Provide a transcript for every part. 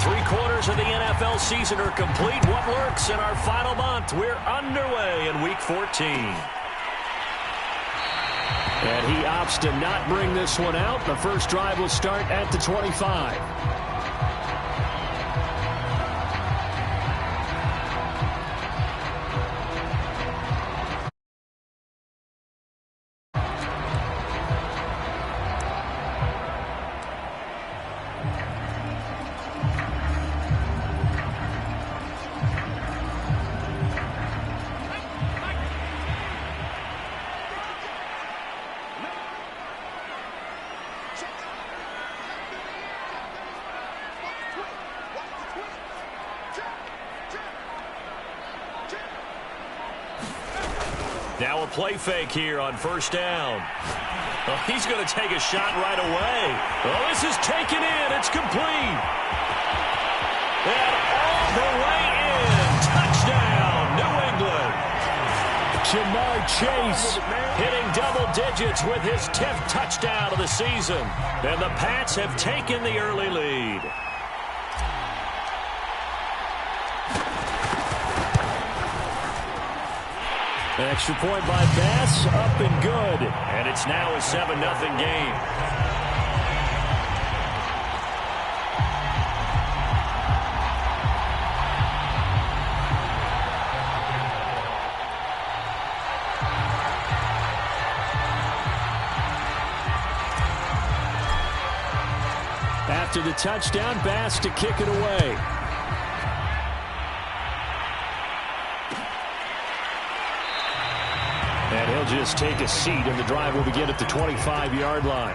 3/4 of the NFL season are complete. What lurks in our final month? We're underway in Week 14. And he opts to not bring this one out. The first drive will start at the 25. Now a play fake here on first down. Oh, he's going to take a shot right away. Oh, this is taken in. It's complete. And all the way in. Touchdown, New England. Jamar Chase hitting double digits with his 10th touchdown of the season. And the Pats have taken the early lead. An extra point by Bass, up and good. And it's now a 7-0 game. After the touchdown, Bass to kick it away. And he'll just take a seat, and the drive will begin at the 25-yard line.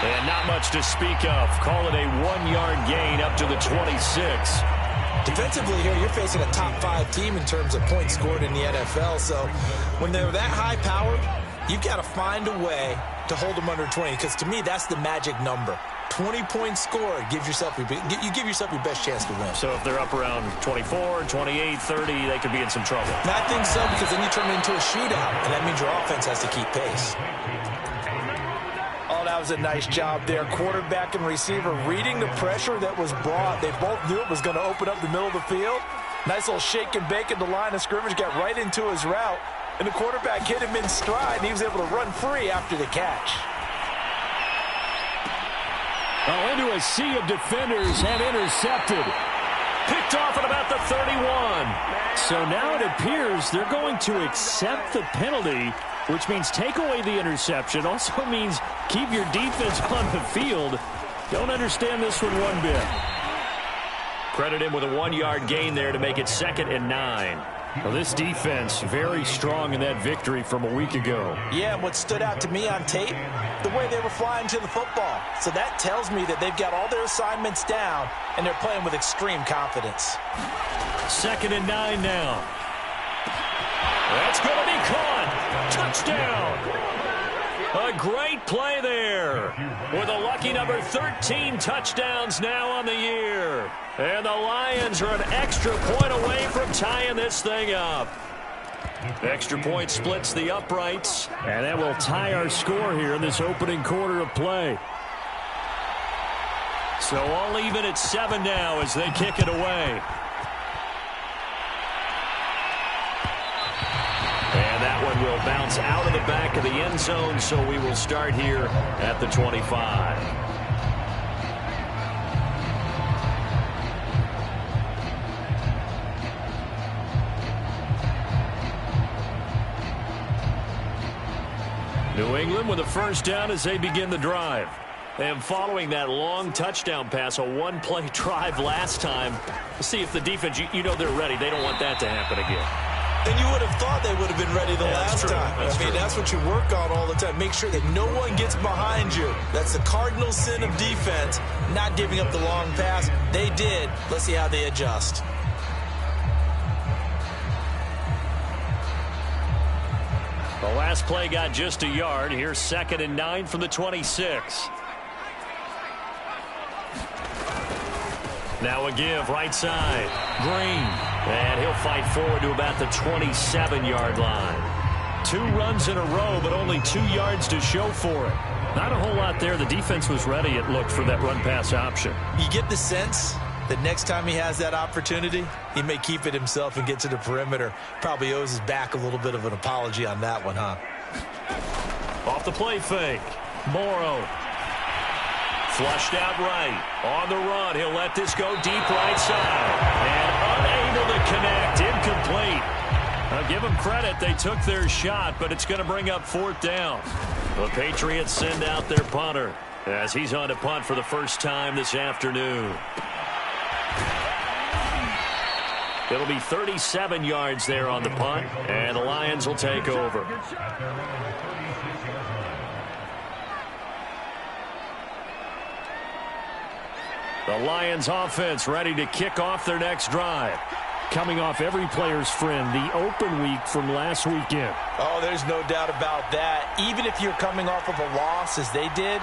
And not much to speak of. Call it a 1-yard gain up to the 26. Defensively here, you're facing a top-5 team in terms of points scored in the NFL. So when they're that high-powered, you've got to find a way to hold them under 20. Because to me, that's the magic number. 20 points scored gives yourself you give yourself your best chance to win. So if they're up around 24, 28, 30, they could be in some trouble. And I think so, because then you turn it into a shootout, and that means your offense has to keep pace. Oh, that was a nice job there. Quarterback and receiver reading the pressure that was brought. They both knew it was going to open up the middle of the field. Nice little shake and bake at the line of scrimmage, got right into his route. And the quarterback hit him in stride, and he was able to run free after the catch. Oh, into a sea of defenders and intercepted. Picked off at about the 31. So now it appears they're going to accept the penalty, which means take away the interception. Also means keep your defense on the field. Don't understand this one bit. Credit him with a 1-yard gain there to make it 2nd and 9. Well, this defense very strong in that victory from a week ago. Yeah, and what stood out to me on tape, the way they were flying to the football. So that tells me that they've got all their assignments down, and they're playing with extreme confidence. 2nd and 9 now. That's going to be caught. Touchdown. A great play there. With a lucky number 13 touchdowns now on the year. And the Lions are an extra point away from tying this thing up. Extra point splits the uprights. And that will tie our score here in this opening quarter of play. So all even at 7 now as they kick it away. And that one will bounce out of the back of the end zone, so we will start here at the 25. New England with a first down as they begin the drive. And following that long touchdown pass, a one-play drive last time, we'll see if the defense, you know they're ready. They don't want that to happen again. And you would have thought they would have been ready the last time. I mean, that's what you work on all the time. Make sure that no one gets behind you. That's the cardinal sin of defense, not giving up the long pass. They did. Let's see how they adjust. A The last play got just a yard. Here's 2nd and 9 from the 26. Now a give right side. Green. And he'll fight forward to about the 27-yard line. 2 runs in a row, but only 2 yards to show for it. Not a whole lot there. The defense was ready, it looked, for that run-pass option. You get the sense that next time he has that opportunity, he may keep it himself and get to the perimeter. Probably owes his back a little bit of an apology on that one, huh? Off the play fake. Morrow. Flushed out right. On the run. He'll let this go deep right side. And unable to connect. Incomplete. I'll give them credit. They took their shot, but it's going to bring up 4th down. The Patriots send out their punter as he's on to punt for the first time this afternoon. It'll be 37 yards there on the punt, and the Lions will take over. The Lions offense ready to kick off their next drive. Coming off every player's friend, the open week from last weekend. Oh, there's no doubt about that. Even if you're coming off of a loss as they did,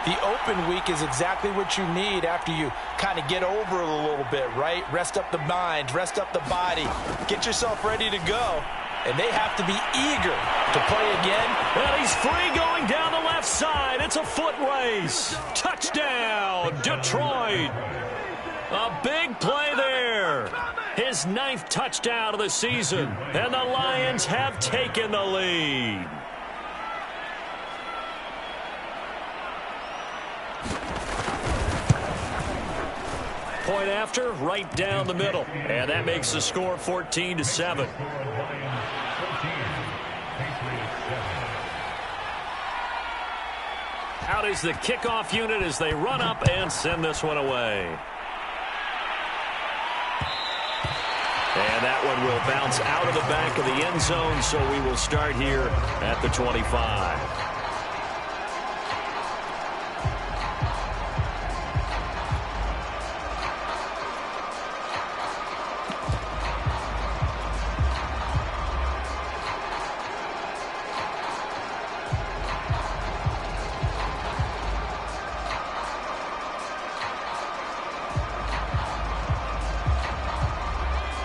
the open week is exactly what you need after you kind of get over it a little bit, right? Rest up the mind, rest up the body, get yourself ready to go. And they have to be eager to play again. And he's free going down the left side. It's a foot race. Touchdown, Detroit. A big play there. His 9th touchdown of the season. And the Lions have taken the lead. Point after, right down the middle. And that makes the score 14-7. Out is the kickoff unit as they run up and send this one away. And that one will bounce out of the back of the end zone, so we will start here at the 25.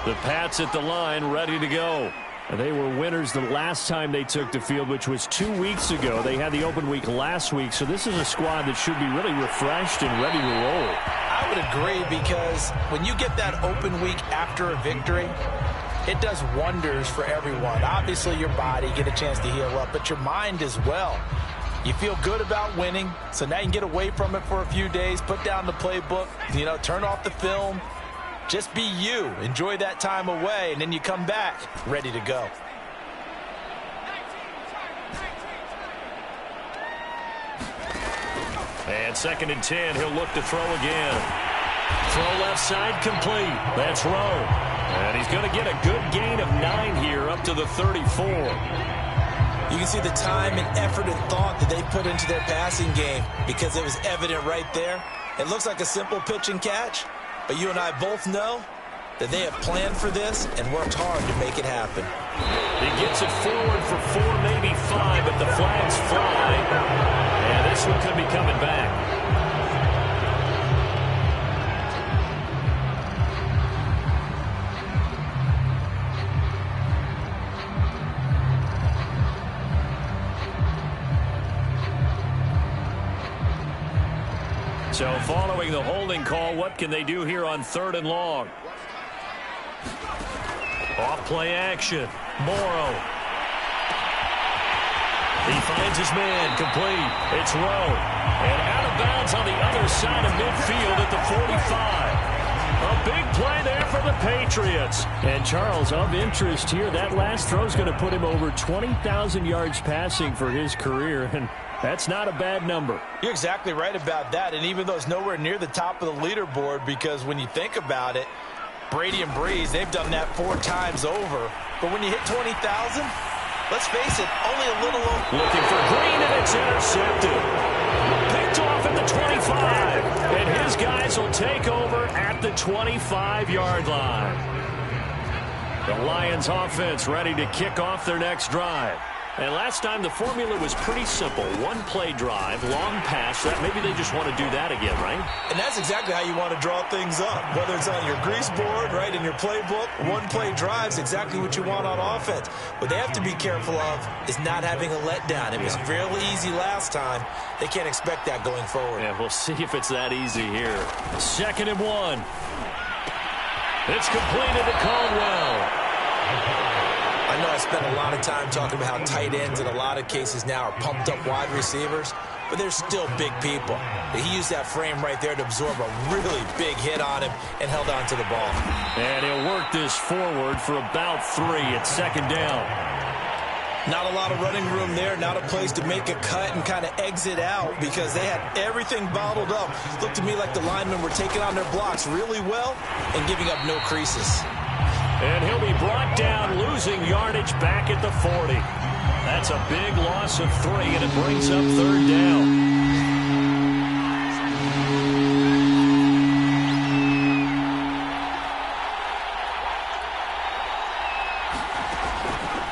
The Pats at the line, ready to go. They were winners the last time they took the field, which was 2 weeks ago. They had the open week last week, so this is a squad that should be really refreshed and ready to roll. I would agree, because when you get that open week after a victory, it does wonders for everyone. Obviously, your body, get a chance to heal up, but your mind as well. You feel good about winning, so now you can get away from it for a few days, put down the playbook, turn off the film. Just be you. Enjoy that time away, and then you come back ready to go. And 2nd and 10, he'll look to throw again. Throw left side complete. That's Rowe. And he's going to get a good gain of 9 here up to the 34. You can see the time and effort and thought that they put into their passing game, because it was evident right there. It looks like a simple pitch and catch, but you and I both know that they have planned for this and worked hard to make it happen. He gets it forward for 4, maybe 5, but the flags fly. And this one could be coming back. So following the holding call, what can they do here on 3rd and long? Off play action. Morrow. He finds his man complete. It's Rowe. And out of bounds on the other side of midfield at the 45. A big play there for the Patriots. And Charles, of interest here, that last throw is going to put him over 20,000 yards passing for his career. And that's not a bad number. You're exactly right about that. And even though it's nowhere near the top of the leaderboard, because when you think about it, Brady and Breeze, they've done that 4 times over. But when you hit 20,000, let's face it, only a little over. Looking for Green, and it's intercepted. Picked off at the 25. And his guys will take over at the 25-yard line. The Lions offense ready to kick off their next drive. And last time the formula was pretty simple. One-play drive, long pass. Maybe they just want to do that again, right? And that's exactly how you want to draw things up. Whether it's on your grease board, right, in your playbook, one-play drives exactly what you want on offense. What they have to be careful of is not having a letdown. It was real easy last time. They can't expect that going forward. Yeah, we'll see if it's that easy here. 2nd and 1. It's completed to Caldwell. I know I spent a lot of time talking about how tight ends in a lot of cases now are pumped up wide receivers, but they're still big people. He used that frame right there to absorb a really big hit on him and held on to the ball. And he'll work this forward for about 3 at 2nd down. Not a lot of running room there, not a place to make a cut and kind of exit out because they had everything bottled up. Looked to me like the linemen were taking on their blocks really well and giving up no creases. And he'll be brought down, losing yardage back at the 40. That's a big loss of 3, and it brings up 3rd down.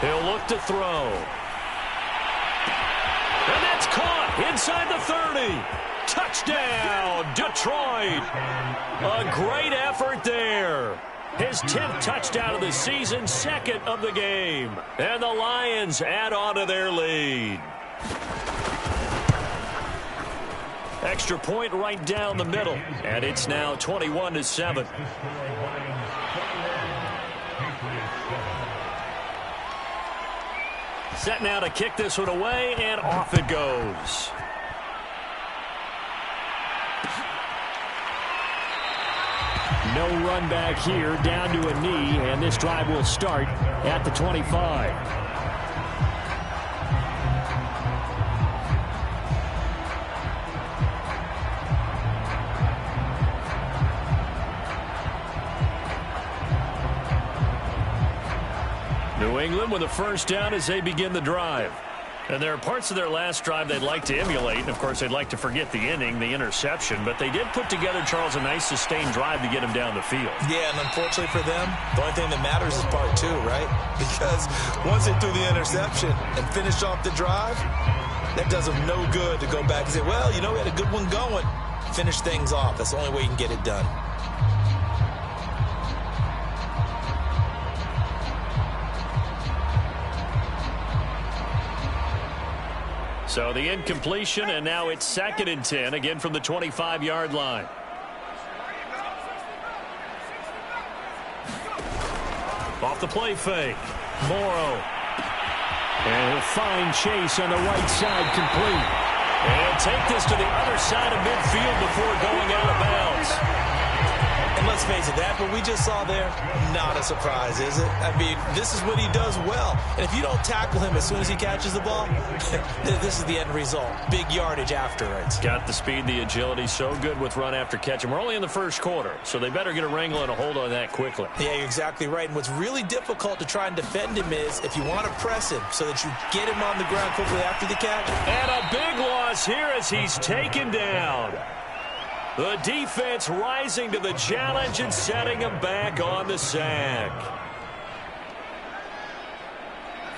He'll look to throw. And that's caught inside the 30. Touchdown, Detroit. A great effort there. His 10th touchdown of the season, 2nd of the game. And the Lions add on to their lead. Extra point right down the middle. And it's now 21-7. Set now to kick this one away, and off it goes. No run back here, down to a knee, and this drive will start at the 25. New England with a 1st down as they begin the drive. And there are parts of their last drive they'd like to emulate. And, of course, they'd like to forget the inning, the interception. But they did put together, Charles, a nice sustained drive to get him down the field. Yeah, and unfortunately for them, the only thing that matters is part 2, right? Because once they threw the interception and finished off the drive, that does them no good to go back and say, well, you know, we had a good one going. Finish things off. That's the only way you can get it done. So the incompletion, and now it's 2nd and 10, again from the 25-yard line. Off the play fake. Morrow. And he'll find Chase on the right side, complete. And he'll take this to the other side of midfield before going out of bounds. And let's face it, that what we just saw there, not a surprise, is it? I mean, this is what he does well. And if you don't tackle him as soon as he catches the ball, this is the end result. Big yardage afterwards. Got the speed, the agility, so good with run after catch. And we're only in the 1st quarter, so they better get a wrangle and a hold on that quickly. Yeah, you're exactly right. And what's really difficult to try and defend him is if you want to press him so that you get him on the ground quickly after the catch. And a big loss here as he's taken down. The defense rising to the challenge and setting him back on the sack.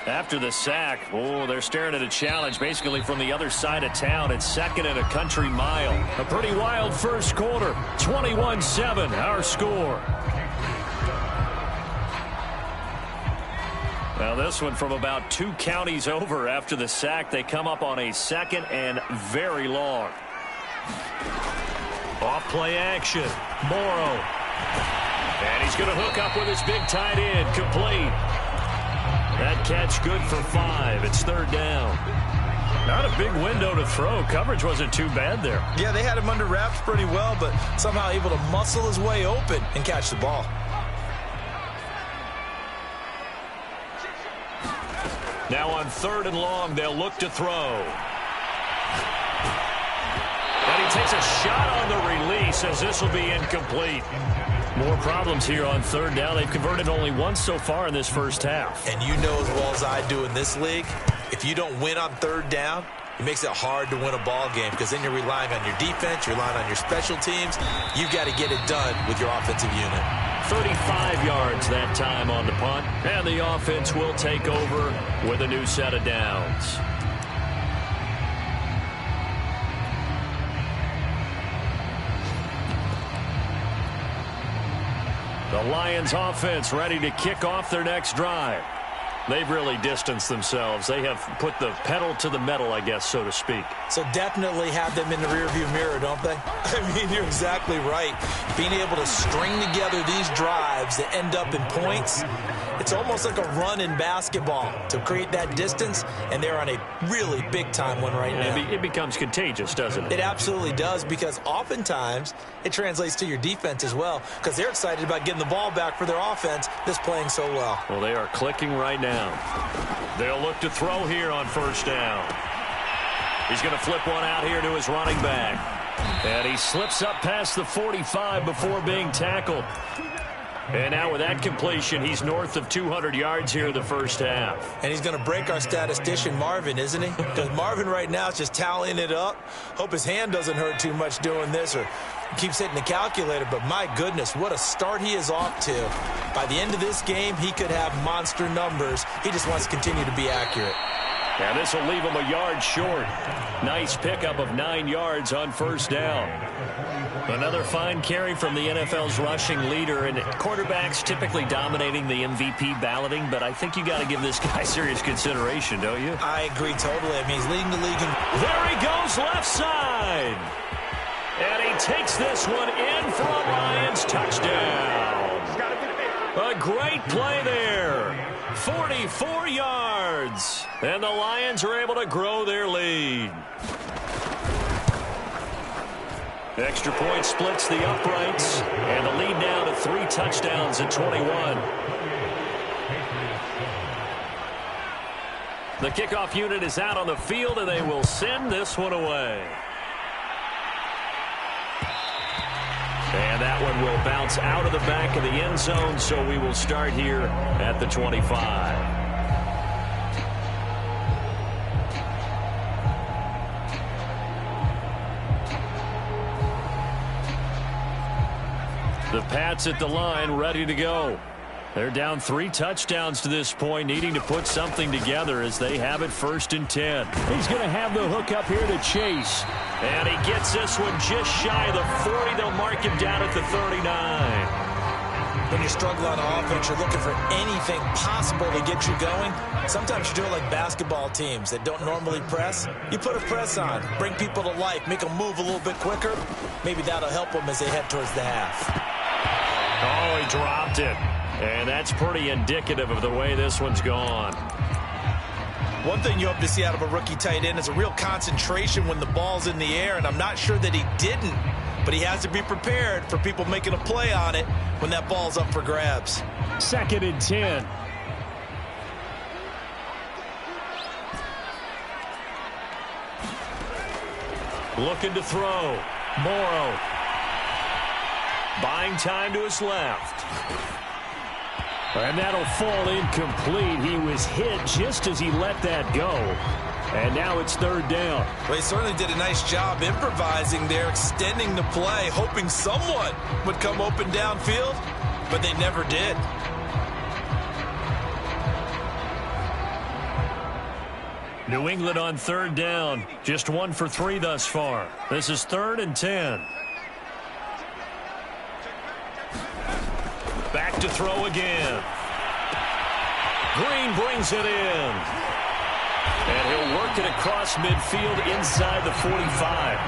After the sack, they're staring at a challenge basically from the other side of town. It's 2nd and a country mile. A pretty wild 1st quarter. 21-7, our score. Now this one from about 2 counties over after the sack. They come up on a 2nd and very long. Off play action. Morrow. And he's going to hook up with his big tight end. Complete. That catch good for 5. It's 3rd down. Not a big window to throw. Coverage wasn't too bad there. Yeah, they had him under wraps pretty well, but somehow able to muscle his way open and catch the ball. Now on 3rd and long, they'll look to throw. And he takes a shot on the release as this will be incomplete. More problems here on 3rd down. They've converted only once so far in this 1st half. And you know as well as I do in this league, if you don't win on 3rd down, it makes it hard to win a ball game because then you're relying on your defense, you're relying on your special teams. You've got to get it done with your offensive unit. 35 yards that time on the punt. And the offense will take over with a new set of downs. The Lions offense ready to kick off their next drive. They've really distanced themselves. They have put the pedal to the metal, I guess, so to speak. So definitely have them in the rearview mirror, don't they? I mean, you're exactly right. Being able to string together these drives that end up in points, it's almost like a run in basketball to create that distance, and they're on a really big-time one right now. It becomes contagious, doesn't it? It absolutely does, because oftentimes it translates to your defense as well, because they're excited about getting the ball back for their offense that's playing so well. Well, they are clicking right now. They'll look to throw here on first down. He's going to flip one out here to his running back. And he slips up past the 45 before being tackled. And now with that completion, he's north of 200 yards here in the first half. And he's going to break our statistician, Marvin, isn't he? Because Marvin right now is just tallying it up. Hope his hand doesn't hurt too much doing this, or keeps hitting the calculator. But my goodness, what a start he is off to. By the end of this game, he could have monster numbers. He just wants to continue to be accurate. And this will leave him a yard short. Nice pickup of 9 yards on first down. Another fine carry from the NFL's rushing leader, and quarterbacks typically dominating the MVP balloting, but I think you got to give this guy serious consideration, don't you? I agree totally. I mean, he's leading the league. There he goes, left side. And he takes this one in for a Lions touchdown. A great play there. 44 yards. And the Lions are able to grow their lead. Extra point splits the uprights, and the lead now to 3 touchdowns at 21. The kickoff unit is out on the field, and they will send this one away. And that one will bounce out of the back of the end zone, so we will start here at the 25. The Pats at the line, ready to go. They're down 3 touchdowns to this point, needing to put something together as they have it 1st and 10. He's going to have the hook up here to Chase. And he gets this one just shy of the 40. They'll mark him down at the 39. When you struggle on offense, you're looking for anything possible to get you going. Sometimes you do it like basketball teams that don't normally press. You put a press on, bring people to life, make them move a little bit quicker. Maybe that'll help them as they head towards the half. Oh, he dropped it. And that's pretty indicative of the way this one's gone. One thing you hope to see out of a rookie tight end is a real concentration when the ball's in the air, and I'm not sure that he didn't, but he has to be prepared for people making a play on it when that ball's up for grabs. 2nd and 10. Looking to throw. Morrow. Buying time to his left. And that'll fall incomplete. He was hit just as he let that go. And now it's 3rd down. Well, he certainly did a nice job improvising there, extending the play, hoping someone would come open downfield, but they never did. New England on 3rd down. Just 1 for 3 thus far. This is 3rd and 10. Back to throw again. Green brings it in. And he'll work it across midfield inside the 45.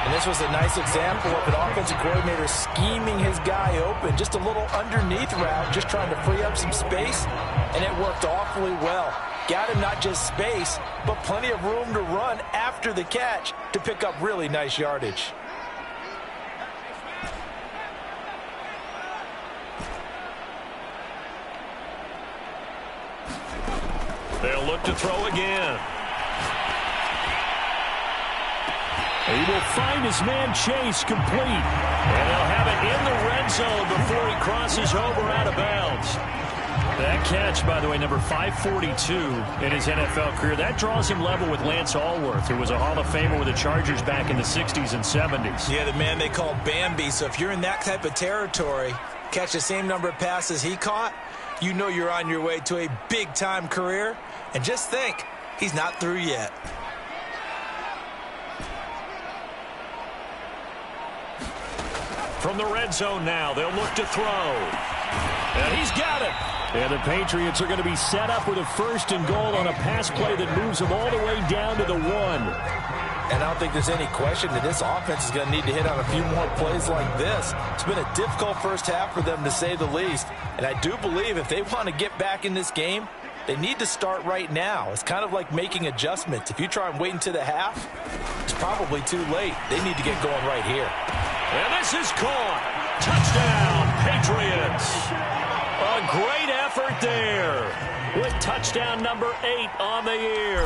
And this was a nice example of an offensive coordinator scheming his guy open. Just a little underneath route, just trying to free up some space. And it worked awfully well. Got him not just space, but plenty of room to run after the catch to pick up really nice yardage. They'll look to throw again. He will find his man Chase complete. And he'll have it in the red zone before he crosses over out of bounds. That catch, by the way, number 542 in his NFL career. That draws him level with Lance Allworth, who was a Hall of Famer with the Chargers back in the 60s and 70s. Yeah, the man they called Bambi. So if you're in that type of territory, catch the same number of passes he caught, you know you're on your way to a big-time career. And just think, he's not through yet. From the red zone now, they'll look to throw. And he's got it. And the Patriots are going to be set up with a 1st and goal on a pass play that moves them all the way down to the 1. And I don't think there's any question that this offense is going to need to hit on a few more plays like this. It's been a difficult first half for them, to say the least. And I do believe if they want to get back in this game, they need to start right now. It's kind of like making adjustments. If you try and wait until the half, it's probably too late. They need to get going right here. And this is caught. Touchdown, Patriots. A great effort there with touchdown number 8 on the year.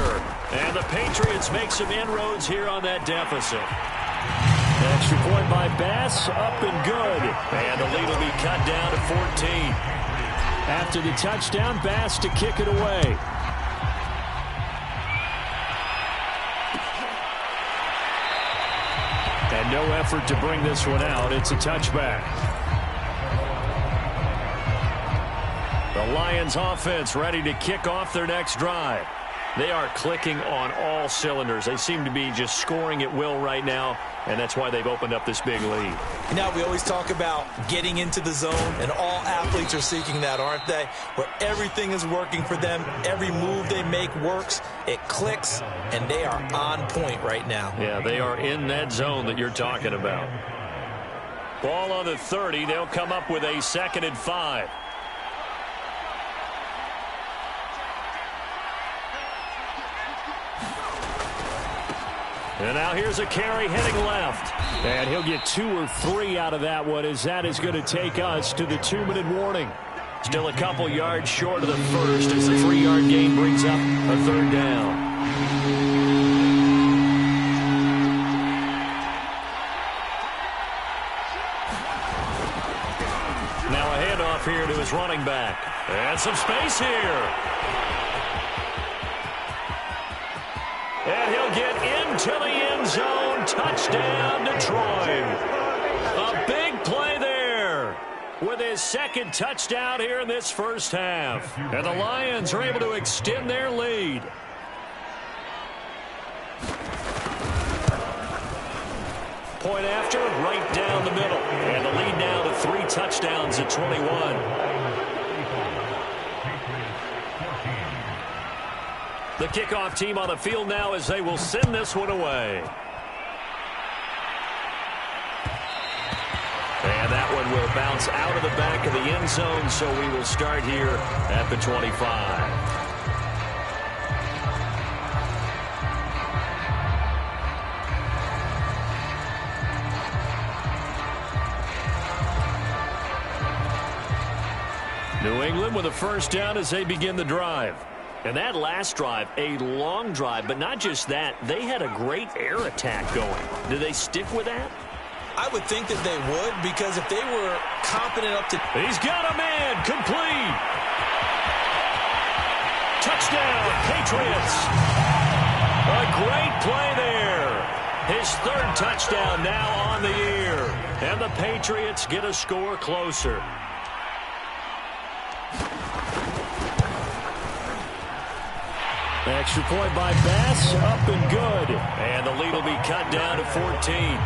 And the Patriots make some inroads here on that deficit. Extra point by Bass, up and good. And the lead will be cut down to 14. After the touchdown, Bass to kick it away. And no effort to bring this one out. It's a touchback. The Lions offense ready to kick off their next drive. They are clicking on all cylinders. They seem to be just scoring at will right now, and that's why they've opened up this big lead. Now, we always talk about getting into the zone, and all athletes are seeking that, aren't they? Where everything is working for them, every move they make works, it clicks, and they are on point right now. Yeah, they are in that zone that you're talking about. Ball on the 30. They'll come up with a 2nd and 5. And now here's a carry heading left. And he'll get 2 or 3 out of that one, as that is going to take us to the 2-minute warning. Still a couple yards short of the first as the 3-yard gain brings up a 3rd down. Now a handoff here to his running back. And some space here. And he'll get into the end zone. Touchdown, Detroit. A big play there with his 2nd touchdown here in this first half. And the Lions are able to extend their lead. Point after, right down the middle. And the lead now to 3 touchdowns at 21. The kickoff team on the field now as they will send this one away. And that one will bounce out of the back of the end zone, so we will start here at the 25. New England with a 1st down as they begin the drive. And that last drive, a long drive, but not just that. They had a great air attack going. Do they stick with that? I would think that they would, because if they were confident up to... He's got a man, complete. Touchdown, Patriots. A great play there. His 3rd touchdown now on the year. And the Patriots get a score closer. Extra point by Bass, up and good. And the lead will be cut down to 14.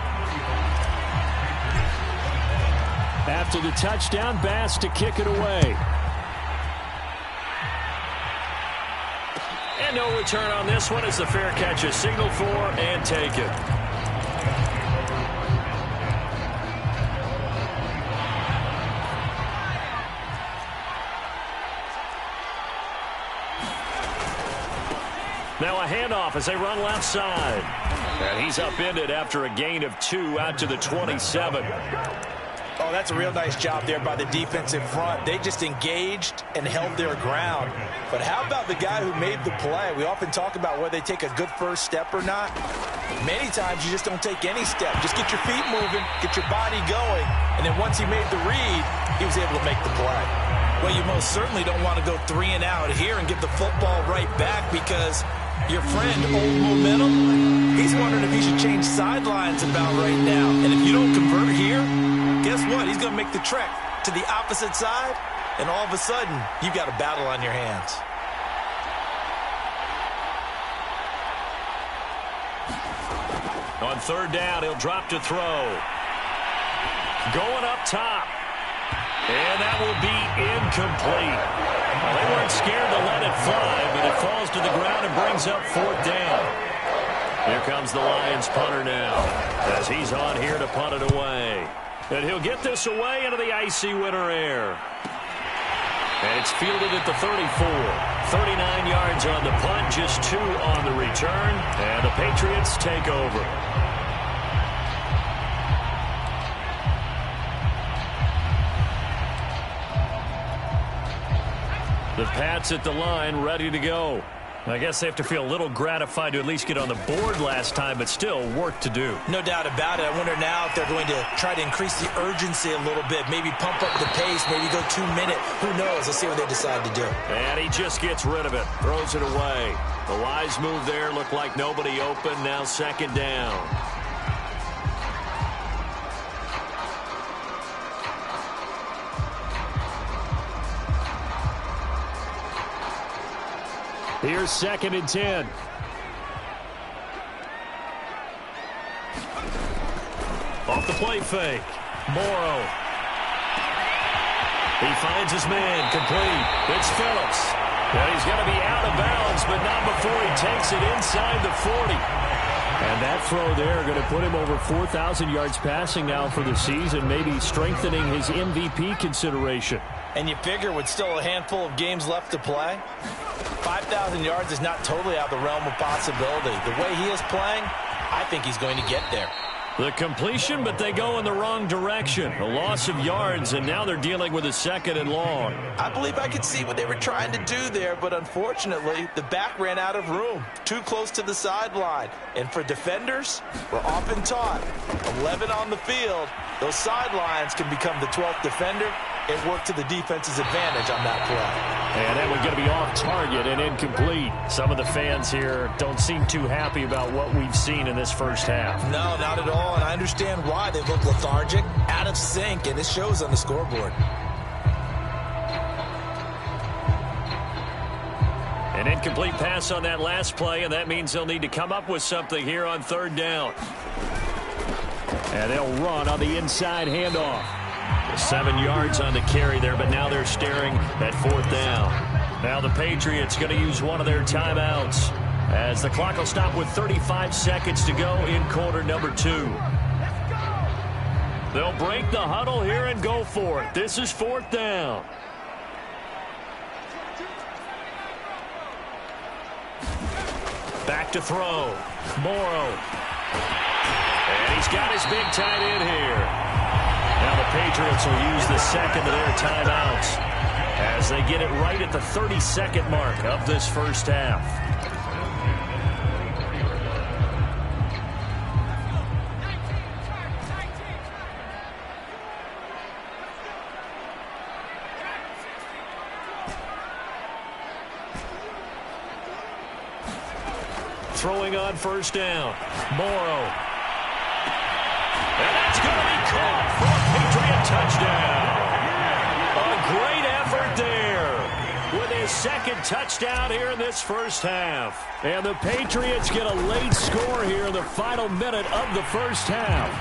After the touchdown, Bass to kick it away. And no return on this one as the fair catch is signaled for and taken. Now a handoff as they run left side. And he's upended after a gain of 2 out to the 27. Oh, that's a real nice job there by the defensive front. They just engaged and held their ground. But how about the guy who made the play? We often talk about whether they take a good first step or not. Many times you just don't take any step. Just get your feet moving, get your body going, and then once he made the read, he was able to make the play. Well, you most certainly don't want to go 3 and out here and give the football right back, because your friend, Old Momentum, he's wondering if he should change sidelines about right now. And if you don't convert here, guess what? He's going to make the trek to the opposite side, and all of a sudden, you've got a battle on your hands. On third down, he'll drop to throw. Going up top. And that will be incomplete. Well, they weren't scared to let it fly, but it falls to the ground and brings up fourth down. Here comes the Lions punter now, as he's on here to punt it away. And he'll get this away into the icy winter air. And it's fielded at the 34. 39 yards on the punt, just 2 on the return. And the Patriots take over. The Pats at the line, ready to go. I guess they have to feel a little gratified to at least get on the board last time, but still work to do. No doubt about it. I wonder now if they're going to try to increase the urgency a little bit, maybe pump up the pace, maybe go 2 minutes. Who knows? Let's see what they decide to do. And he just gets rid of it, throws it away. The wise move there, looked like nobody open, now second down. Here's 2nd and 10. Off the play fake. Morrow. He finds his man, complete. It's Phillips. And he's going to be out of bounds, but not before he takes it inside the 40. And that throw there going to put him over 4,000 yards passing now for the season, maybe strengthening his MVP consideration. And you figure with still a handful of games left to play, 5,000 yards is not totally out of the realm of possibility. The way he is playing, I think he's going to get there. The completion, but they go in the wrong direction. A loss of yards, and now they're dealing with a 2nd and long. I believe I could see what they were trying to do there, but unfortunately, the back ran out of room. Too close to the sideline. And for defenders, we're often taught, 11 on the field, those sidelines can become the 12th defender and work to the defense's advantage on that play. And that one's going to be off target and incomplete. Some of the fans here don't seem too happy about what we've seen in this first half. No, not at all, and I understand why. They look lethargic, out of sync, and it shows on the scoreboard. An incomplete pass on that last play, and that means they'll need to come up with something here on third down. And they'll run on the inside handoff. 7 yards on the carry there, but now they're staring at fourth down. Now the Patriots going to use one of their timeouts as the clock will stop with 35 seconds to go in quarter number 2. They'll break the huddle here and go for it. This is fourth down. Back to throw. Morrow. And he's got his big tight end here. Now the Patriots will use the second of their timeouts as they get it right at the 32nd mark of this first half. Throwing on first down. Morrow. And that's going to be caught for a Patriot touchdown. A great effort there with his second touchdown here in this first half. And the Patriots get a late score here in the final minute of the first half.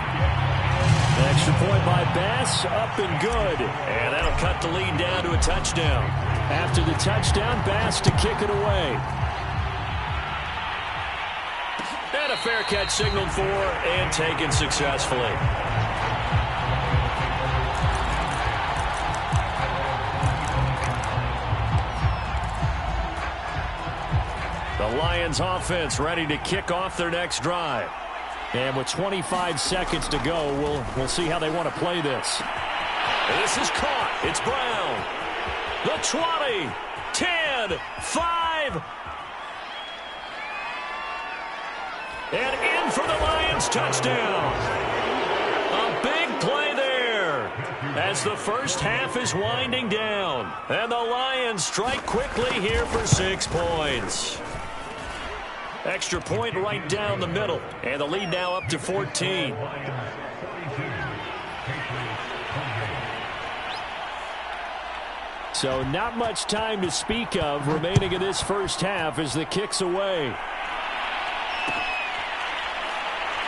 An extra point by Bass, up and good. And that'll cut the lead down to a touchdown. After the touchdown, Bass to kick it away. And a fair catch signaled for and taken successfully. The Lions offense ready to kick off their next drive. And with 25 seconds to go, we'll see how they want to play this. And this is caught. It's Brown. The 20, 10, 5. And in for the Lions touchdown. A big play there as the first half is winding down. And the Lions strike quickly here for 6 points. Extra point right down the middle. And the lead now up to 14. So not much time to speak of remaining in this first half as the kick's away.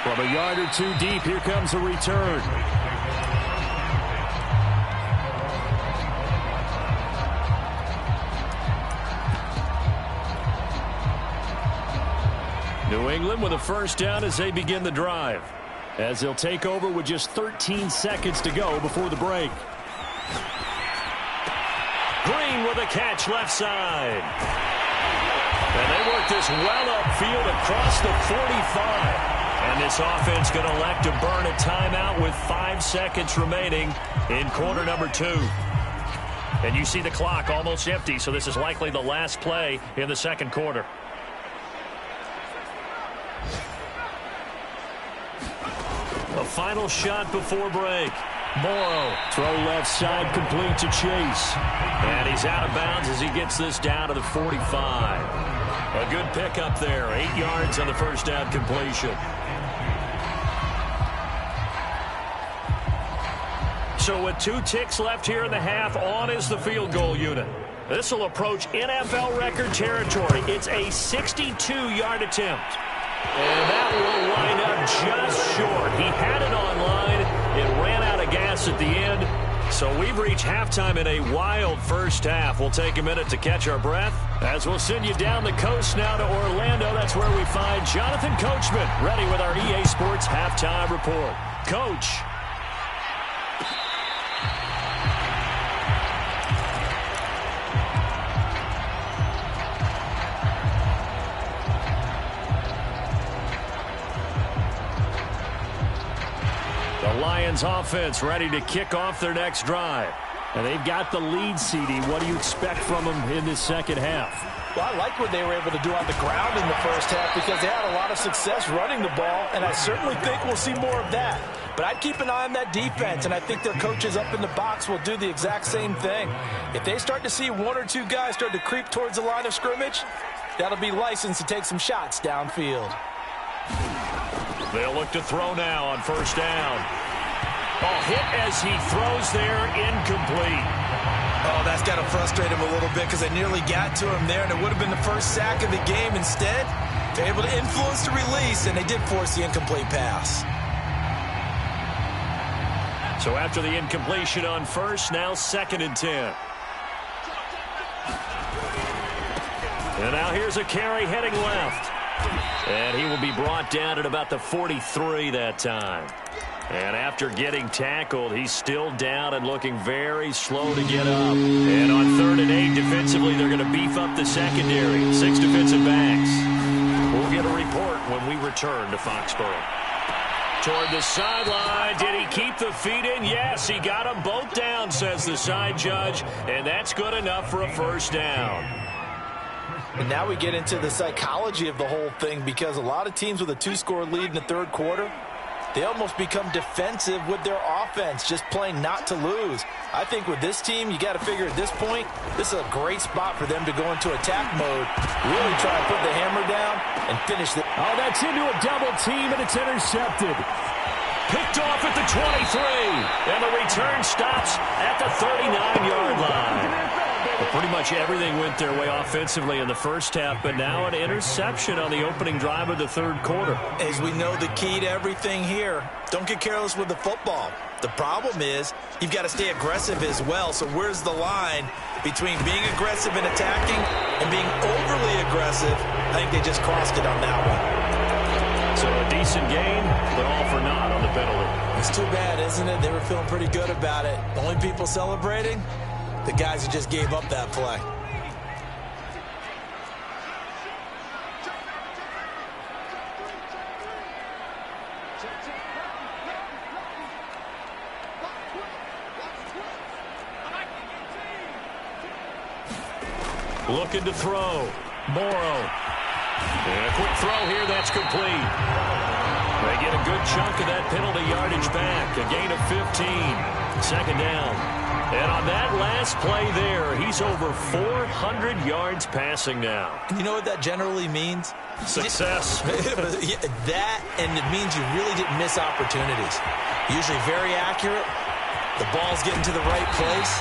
From a yard or two deep, here comes a return. New England with a first down as they begin the drive, as they'll take over with just 13 seconds to go before the break. Green with a catch left side. And they work this well upfield across the 45. And this offense going to elect to burn a timeout with 5 seconds remaining in quarter number 2. And you see the clock almost empty, so this is likely the last play in the second quarter. A final shot before break. Morrow, throw left side, complete to Chase. And he's out of bounds as he gets this down to the 45. A good pickup there, 8 yards on the first down completion. So with 2 ticks left here in the half, on is the field goal unit. This will approach NFL record territory. It's a 62-yard attempt. And that will line up just short. He had it on line. It ran out of gas at the end. So we've reached halftime in a wild first half. We'll take a minute to catch our breath as we'll send you down the coast now to Orlando. That's where we find Jonathan Coachman ready with our EA Sports halftime report. Coach. Lions offense ready to kick off their next drive. And they've got the lead, CD. What do you expect from them in this second half? Well, I like what they were able to do on the ground in the first half because they had a lot of success running the ball, and I certainly think we'll see more of that. But I'd keep an eye on that defense, and I think their coaches up in the box will do the exact same thing. If they start to see 1 or 2 guys start to creep towards the line of scrimmage, that'll be licensed to take some shots downfield. They'll look to throw now on first down. Oh, hit as he throws there, incomplete. Oh, that's got to frustrate him a little bit because they nearly got to him there, and it would have been the first sack of the game. Instead, they're able to influence the release, and they did force the incomplete pass. So after the incompletion on first, now 2nd and 10. And now here's a carry heading left. And he will be brought down at about the 43 that time. And after getting tackled, he's still down and looking very slow to get up. And on 3rd and 8, defensively, they're going to beef up the secondary. 6 defensive backs. We'll get a report when we return to Foxborough. Toward the sideline. Did he keep the feet in? Yes, he got them both down, says the side judge. And that's good enough for a first down. And now we get into the psychology of the whole thing because a lot of teams with a 2-score lead in the third quarter, they almost become defensive with their offense, just playing not to lose. I think with this team, you got to figure at this point, this is a great spot for them to go into attack mode, really try and put the hammer down and finish the... Oh, that's into a double team, and it's intercepted. Picked off at the 23, and the return stops at the 39-yard line. Well, pretty much everything went their way offensively in the first half, but now an interception on the opening drive of the third quarter. As we know, the key to everything here, don't get careless with the football. The problem is you've got to stay aggressive as well. So where's the line between being aggressive and attacking and being overly aggressive? I think they just crossed it on that one. So a decent game, but all for naught on the penalty. It's too bad, isn't it? They were feeling pretty good about it. The only people celebrating, the guys who just gave up that play. Looking to throw. Morrow. And a quick throw here, that's complete. They get a good chunk of that penalty yardage back. A gain of 15. 2nd down. And on that last play there, he's over 400 yards passing now. You know what that generally means? Success. That, and it means you really didn't miss opportunities. Usually very accurate. The ball's getting to the right place.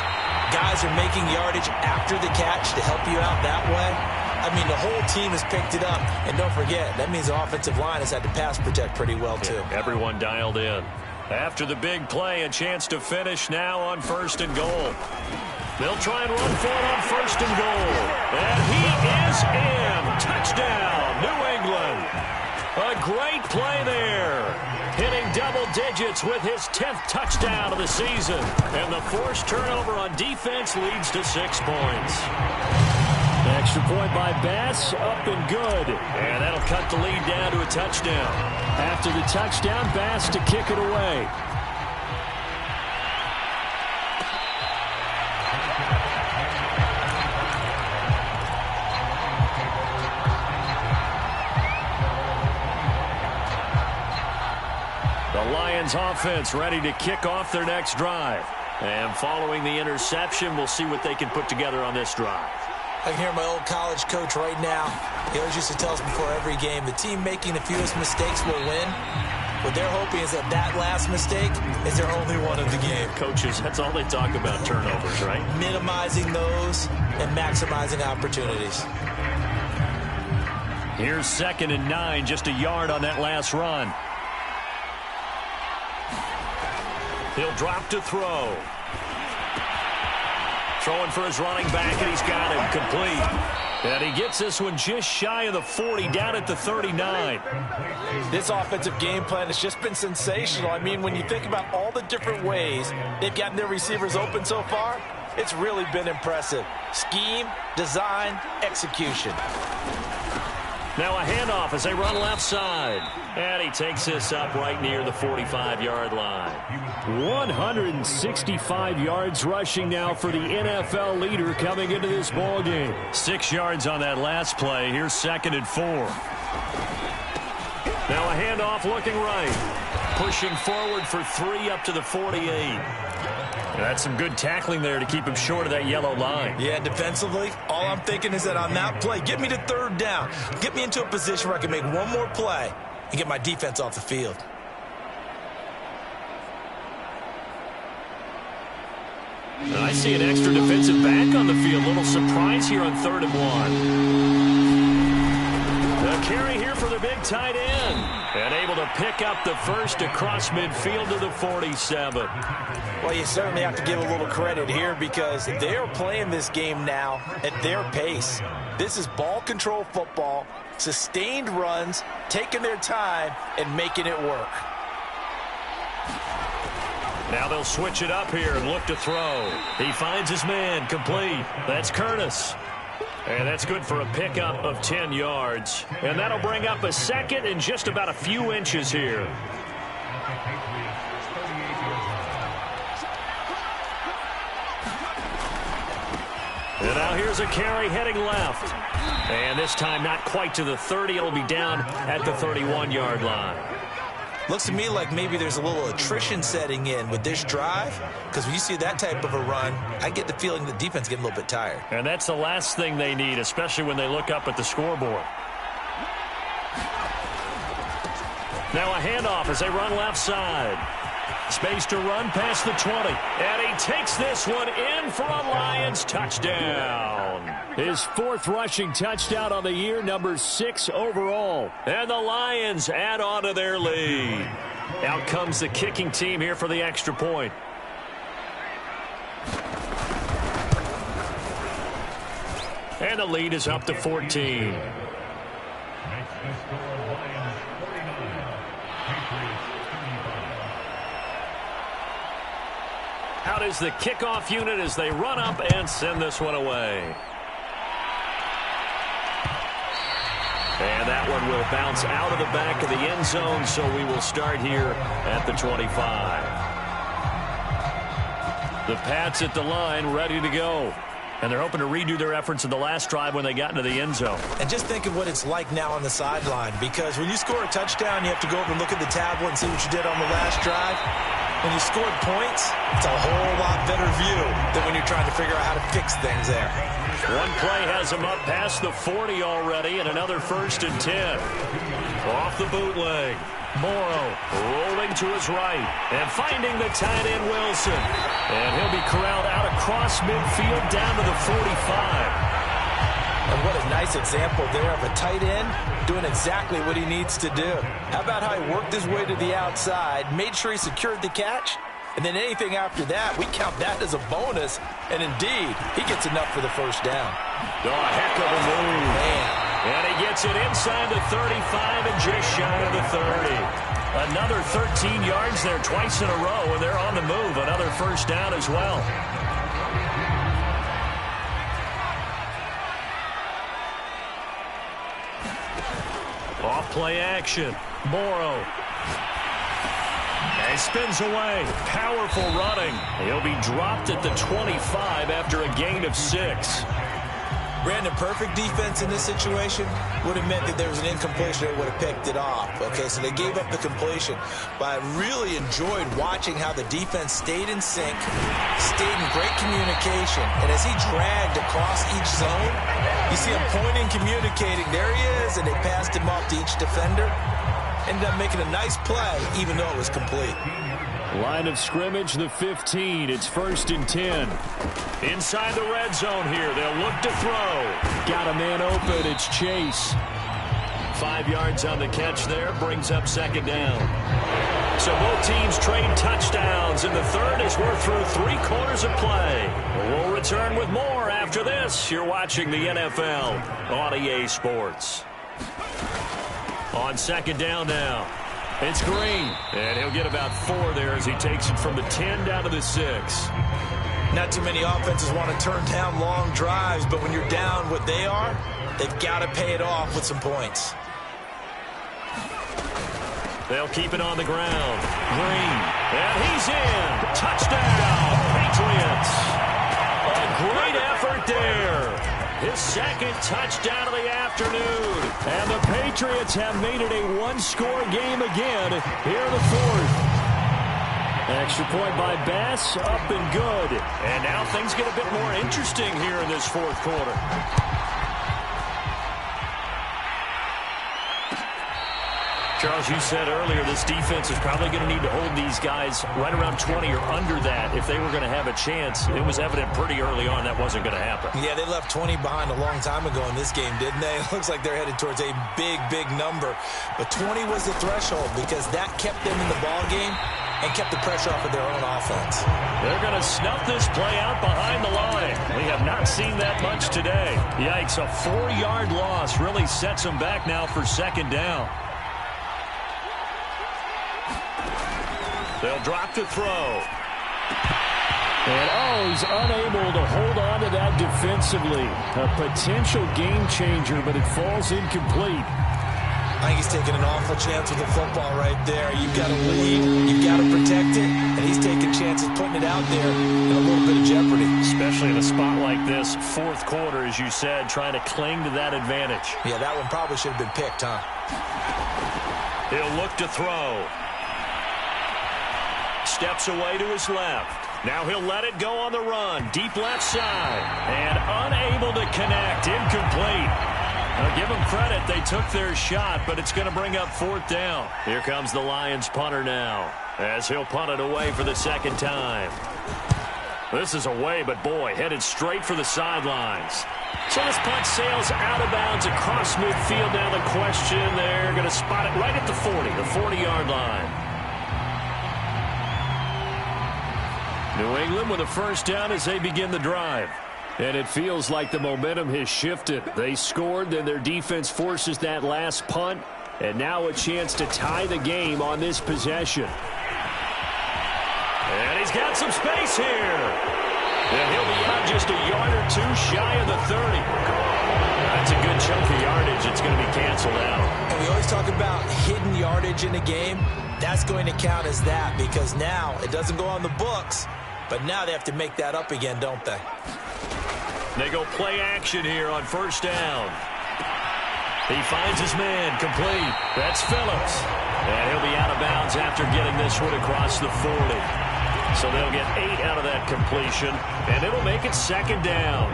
guys are making yardage after the catch to help you out that way. I mean, the whole team has picked it up. And don't forget, that means the offensive line has had to pass protect pretty well, too. Yeah, everyone dialed in. After the big play, a chance to finish now on 1st and goal. They'll try and run for it on 1st and goal. And he is in. Touchdown, New England. A great play there. Hitting double digits with his 10th touchdown of the season. And the forced turnover on defense leads to 6 points. Extra point by Bass, up and good. And that'll cut the lead down to a touchdown. After the touchdown, Bass to kick it away. The Lions offense ready to kick off their next drive. And following the interception, we'll see what they can put together on this drive. I can hear my old college coach right now. He always used to tell us before every game, the team making the fewest mistakes will win. What they're hoping is that last mistake is their only one of the game. Coaches, that's all they talk about, turnovers, right? Minimizing those and maximizing opportunities. Here's 2nd and 9, just a yard on that last run. He'll drop to throw. Throwing for his running back, and he's got him complete. And he gets this one just shy of the 40, down at the 39. This offensive game plan has just been sensational. I mean, when you think about all the different ways they've gotten their receivers open so far, it's really been impressive. Scheme, design, execution. Now a handoff as they run left side. And he takes this up right near the 45-yard line. 165 yards rushing now for the NFL leader coming into this ball game. 6 yards on that last play. Here's 2nd and 4. Now a handoff looking right. Pushing forward for 3 up to the 48. That's some good tackling there to keep him short of that yellow line. Yeah, defensively, all I'm thinking is that on that play, get me to 3rd down. Get me into a position where I can make one more play and get my defense off the field. I see an extra defensive back on the field. Little surprise here on 3rd and 1. The carry here for the big tight end. And able to pick up the first across midfield to the 47. Well, you certainly have to give a little credit here because they are playing this game now at their pace. This is ball control football, sustained runs, taking their time, and making it work. Now they'll switch it up here and look to throw. He finds his man, complete. That's Curtis. And that's good for a pickup of 10 yards. And that'll bring up a 2nd and just about a few inches here. And now here's a carry heading left. And this time not quite to the 30. It'll be down at the 31-yard line. Looks to me like maybe there's a little attrition setting in with this drive, because when you see that type of a run, I get the feeling the defense is getting a little bit tired. And that's the last thing they need, especially when they look up at the scoreboard. Now a handoff as they run left side. Space to run past the 20. And he takes this one in for a Lions touchdown. His 4th rushing touchdown on the year, number 6 overall. And the Lions add on to their lead. Out comes the kicking team here for the extra point. And the lead is up to 14. Out is the kickoff unit as they run up and send this one away. And that one will bounce out of the back of the end zone, so we will start here at the 25. The Pats at the line, ready to go. And they're hoping to redo their efforts in the last drive when they got into the end zone. And just think of what it's like now on the sideline, because when you score a touchdown, you have to go over and look at the tablet and see what you did on the last drive. When you scored points, it's a whole lot better view than when you're trying to figure out how to fix things there. One play has him up past the 40 already, and another 1st and 10. Off the bootleg. Morrow rolling to his right and finding the tight end Wilson. And he'll be corralled out across midfield down to the 45. And what a nice example there of a tight end doing exactly what he needs to do. How about how he worked his way to the outside, made sure he secured the catch, and then anything after that, we count that as a bonus. And indeed, he gets enough for the first down. Oh, heck of a move. Man. And he gets it inside the 35 and just shy of the 30. Another 13 yards there twice in a row, and they're on the move. Another first down as well. Off play action. Morrow. And he spins away. Powerful running. He'll be dropped at the 25 after a gain of 6. Brandon, perfect defense in this situation would have meant that there was an incompletion. They would have picked it off. Okay, so they gave up the completion. But I really enjoyed watching how the defense stayed in sync, stayed in great communication. And as he dragged across each zone, you see him pointing, communicating. There he is, and they passed him off to each defender. Ended up making a nice play, even though it was complete. Line of scrimmage, the 15. It's 1st and 10. Inside the red zone here. They'll look to throw. Got a man open. It's Chase. 5 yards on the catch there. Brings up 2nd down. So both teams trade touchdowns. In the third as we're through 3 quarters of play. We'll return with more after this. You're watching the NFL on EA Sports. On 2nd down now. It's Green, and he'll get about 4 there as he takes it from the 10 down to the 6. Not too many offenses want to turn down long drives, but when you're down what they are, they've got to pay it off with some points. They'll keep it on the ground. Green, and he's in. Touchdown, Patriots. A great effort there. His 2nd touchdown of the afternoon. And the Patriots have made it a one-score game again here in the 4th. Extra point by Bass, up and good. And now things get a bit more interesting here in this 4th quarter. Charles, you said earlier this defense is probably going to need to hold these guys right around 20 or under that if they were going to have a chance. It was evident pretty early on that wasn't going to happen. Yeah, they left 20 behind a long time ago in this game, didn't they? It looks like they're headed towards a big, big number. But 20 was the threshold because that kept them in the ball game and kept the pressure off of their own offense. They're going to snuff this play out behind the line. We have not seen that much today. Yikes, a 4-yard loss really sets them back now for 2nd down. They'll drop to throw. And, he's unable to hold on to that defensively. A potential game changer, but it falls incomplete. I think he's taking an awful chance with the football right there. You've got to lead, you've got to protect it, and he's taking chances putting it out there in a little bit of jeopardy. Especially in a spot like this, 4th quarter, as you said, trying to cling to that advantage. Yeah, that one probably should have been picked, huh? He'll look to throw. Steps away to his left. Now he'll let it go on the run. Deep left side. And unable to connect. Incomplete. Now give them credit. They took their shot, but it's going to bring up 4th down. Here comes the Lions punter now as he'll punt it away for the 2nd time. This is away, but boy, headed straight for the sidelines. So this punt sails out of bounds across midfield. Now the question, they're going to spot it right at the 40, the 40-yard line. New England with a first down as they begin the drive. And it feels like the momentum has shifted. They scored, then their defense forces that last punt. And now a chance to tie the game on this possession. And he's got some space here. And he'll be out just a yard or 2 shy of the 30. That's a good chunk of yardage. It's going to be canceled out. And we always talk about hidden yardage in a game. That's going to count as that because now it doesn't go on the books. But now they have to make that up again, don't they? They go play action here on 1st down. He finds his man complete. That's Phillips. And he'll be out of bounds after getting this one across the 40. So they'll get 8 out of that completion, and it'll make it 2nd down.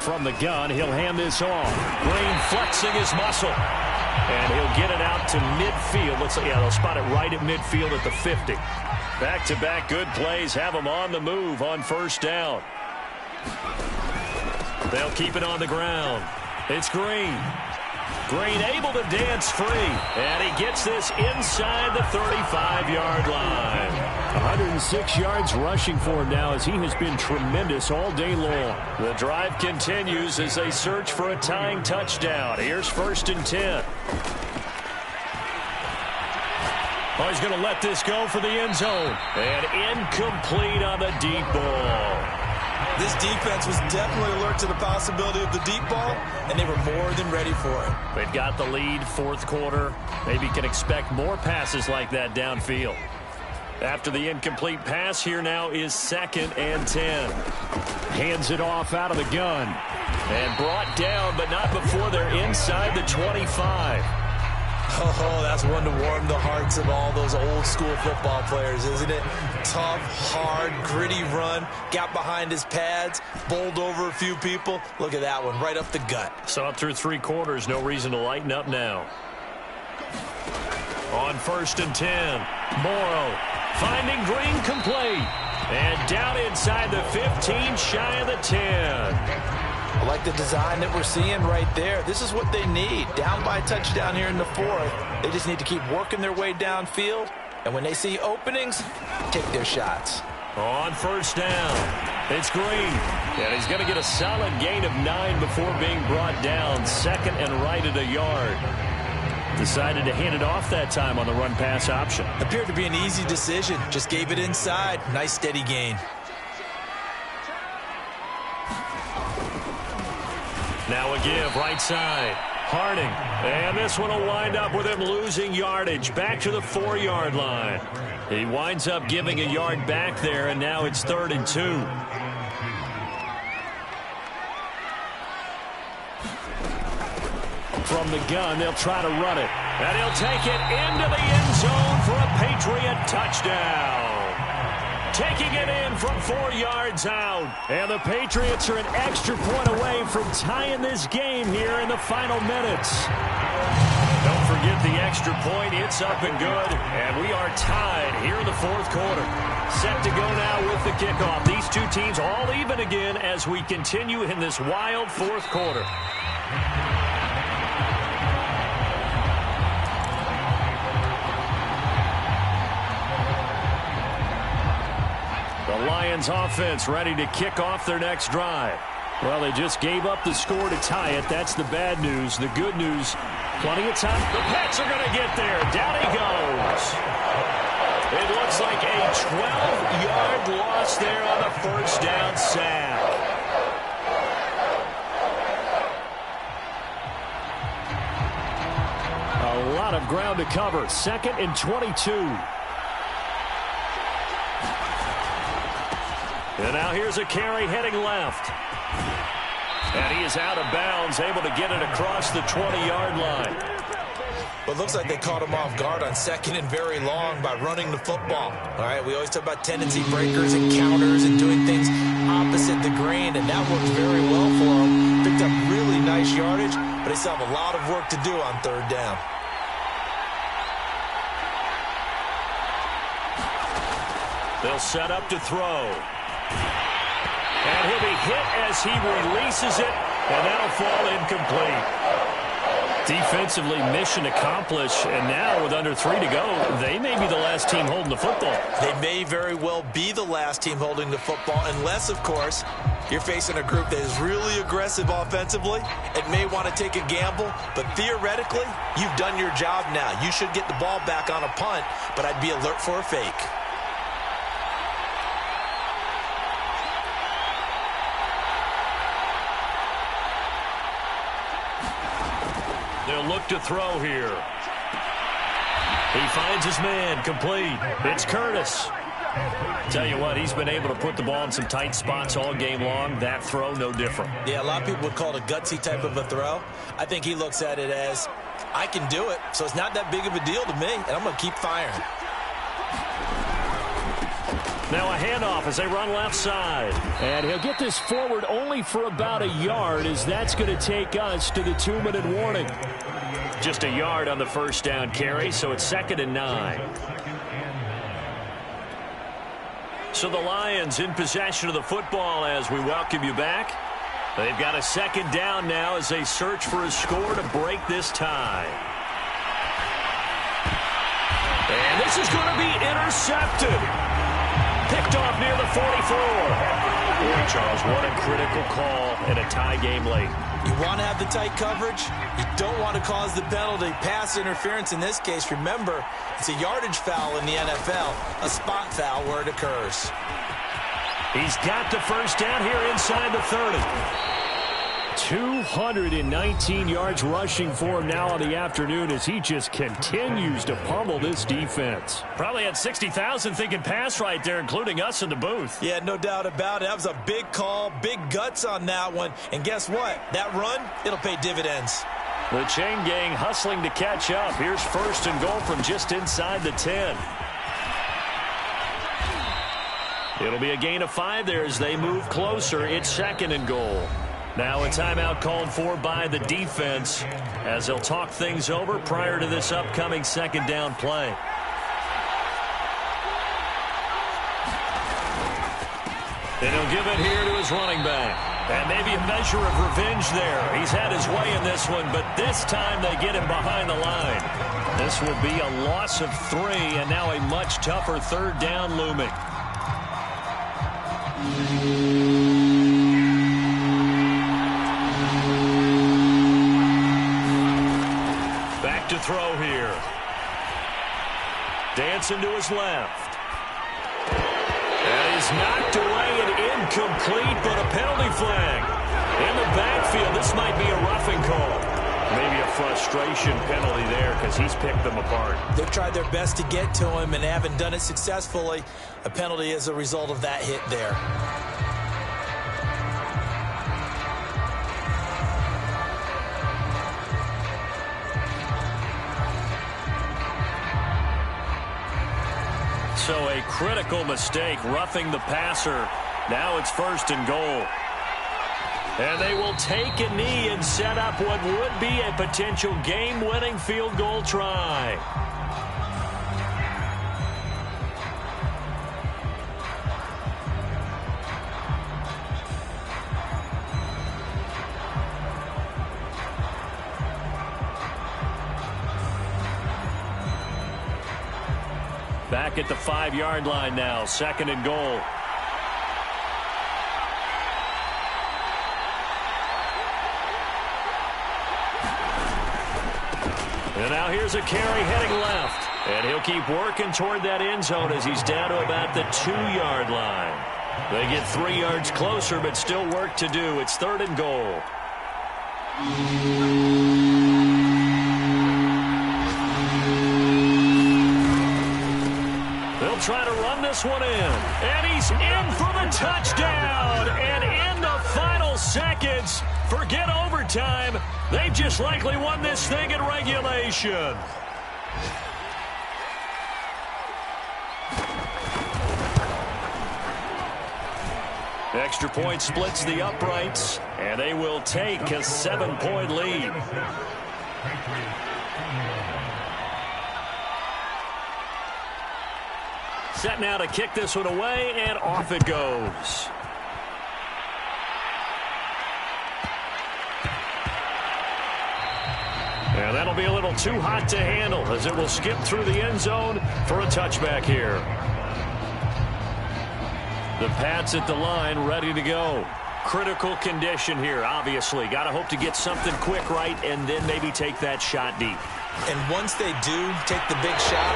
From the gun, he'll hand this off. Green flexing his muscle. And he'll get it out to midfield. Looks like, they'll spot it right at midfield at the 50. Back-to-back good plays have them on the move on first down. They'll keep it on the ground. It's Green. Green able to dance free. And he gets this inside the 35-yard line. 106 yards rushing for him now as he has been tremendous all day long. The drive continues as they search for a tying touchdown. Here's 1st and 10. Oh, he's going to let this go for the end zone. And incomplete on the deep ball. This defense was definitely alert to the possibility of the deep ball, and they were more than ready for it. They've got the lead, fourth quarter. Maybe can expect more passes like that downfield. After the incomplete pass, here now is 2nd and 10. Hands it off out of the gun. And brought down, but not before they're inside the 25. Oh, that's one to warm the hearts of all those old school football players, isn't it? Tough, hard, gritty run. Got behind his pads, bowled over a few people. Look at that one, right up the gut. Saw it through 3 quarters. No reason to lighten up now. On 1st and 10. Morrow finding Green complete. And down inside the 15, shy of the 10. I like the design that we're seeing right there. This is what they need. Down by a touchdown here in the 4th. They just need to keep working their way downfield. And when they see openings, take their shots. On 1st down, it's Green. And he's going to get a solid gain of 9 before being brought down. 2nd and right at a yard. Decided to hand it off that time on the run-pass option. Appeared to be an easy decision. Just gave it inside. Nice steady gain. Now a give, right side. Harding. And this one will wind up with him losing yardage. Back to the 4-yard line. He winds up giving a yard back there, and now it's 3rd and 2. From the gun, they'll try to run it. And he'll take it into the end zone for a Patriot touchdown. Taking it in from 4 yards out. And the Patriots are an extra point away from tying this game here in the final minutes. Don't forget the extra point. It's up and good. And we are tied here in the 4th quarter. Set to go now with the kickoff. These two teams all even again as we continue in this wild 4th quarter. The Lions offense ready to kick off their next drive. Well, they just gave up the score to tie it. That's the bad news. The good news, plenty of time. The Pats are going to get there. Down he goes. It looks like a 12-yard loss there on the 1st down sack. A lot of ground to cover. 2nd and 22. And now here's a carry heading left. And he is out of bounds, able to get it across the 20-yard line. But it looks like they caught him off guard on 2nd and very long by running the football. All right, we always talk about tendency breakers and counters and doing things opposite the grain, and that worked very well for him. Picked up really nice yardage, but they still have a lot of work to do on 3rd down. They'll set up to throw. And he'll be hit as he releases it, and that'll fall incomplete. Defensively, mission accomplished, and now with under 3 to go, they may be the last team holding the football. They may very well be the last team holding the football, unless, of course, you're facing a group that is really aggressive offensively and may want to take a gamble, but theoretically, you've done your job now. You should get the ball back on a punt, but I'd be alert for a fake. They'll look to throw here. He finds his man, complete. It's Curtis. Tell you what, he's been able to put the ball in some tight spots all game long. That throw, no different. Yeah, a lot of people would call it a gutsy type of a throw. I think he looks at it as, I can do it, so it's not that big of a deal to me, and I'm going to keep firing. Now a handoff as they run left side. And he'll get this forward only for about a yard, as that's going to take us to the 2-minute warning. Just a yard on the first down carry, so it's 2nd and 9. So the Lions in possession of the football as we welcome you back. They've got a 2nd down now as they search for a score to break this tie. And this is going to be intercepted. Picked off near the 44. Boy, Charles, what a critical call in a tie game late. You want to have the tight coverage. You don't want to cause the penalty. Pass interference in this case, remember, it's a yardage foul in the NFL, a spot foul where it occurs. He's got the first down here inside the 30. 219 yards rushing for him now on the afternoon as he just continues to pummel this defense. Probably had 60,000 thinking pass right there, including us in the booth. Yeah, no doubt about it. That was a big call, big guts on that one. And guess what? That run, it'll pay dividends. The chain gang hustling to catch up. Here's 1st and goal from just inside the 10. It'll be a gain of 5 there as they move closer. It's 2nd and goal. Now a timeout called for by the defense as they'll talk things over prior to this upcoming 2nd down play. And he'll give it here to his running back. And maybe a measure of revenge there. He's had his way in this one, but this time they get him behind the line. This will be a loss of 3, and now a much tougher 3rd down looming. Back to throw here. Dancing to his left. That is knocked away and incomplete, but a penalty flag. In the backfield, this might be a roughing call. Maybe a frustration penalty there because he's picked them apart. They've tried their best to get to him and haven't done it successfully. A penalty as a result of that hit there. So a critical mistake, roughing the passer. Now it's 1st and goal. And they will take a knee and set up what would be a potential game-winning field goal try. Back at the 5-yard line now, 2nd and goal. And now here's a carry heading left. And he'll keep working toward that end zone as he's down to about the 2-yard line. They get 3 yards closer, but still work to do. It's 3rd and goal. They'll try to run this one in. And he's in for the touchdown. And in the final seconds, forget overtime. They've just likely won this thing in regulation. Extra point splits the uprights, and they will take a 7-point lead. Set now to kick this one away, and off it goes. Yeah, that'll be a little too hot to handle as it will skip through the end zone for a touchback here. The Pats at the line ready to go. Critical condition here, obviously. Got to hope to get something quick right and then maybe take that shot deep. And once they do take the big shot,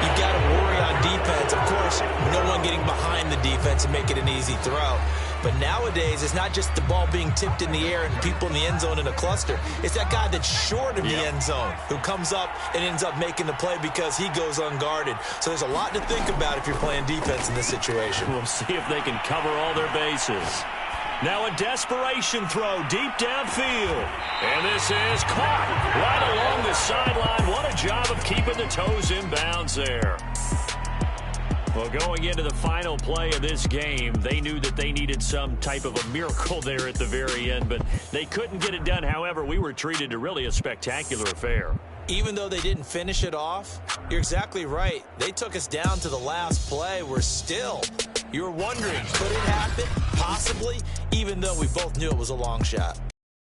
you've got to worry on defense. Of course, no one getting behind the defense and make it an easy throw. But nowadays, it's not just the ball being tipped in the air and people in the end zone in a cluster. It's that guy that's short of the end zone who comes up and ends up making the play because he goes unguarded. So there's a lot to think about if you're playing defense in this situation. We'll see if they can cover all their bases. Now a desperation throw deep downfield. And this is caught right along the sideline. What a job of keeping the toes in bounds there. Well, going into the final play of this game, they knew that they needed some type of a miracle there at the very end, but they couldn't get it done. However, we were treated to really a spectacular affair. Even though they didn't finish it off, you're exactly right. They took us down to the last play. We're still, you're wondering, could it happen? Possibly, even though we both knew it was a long shot.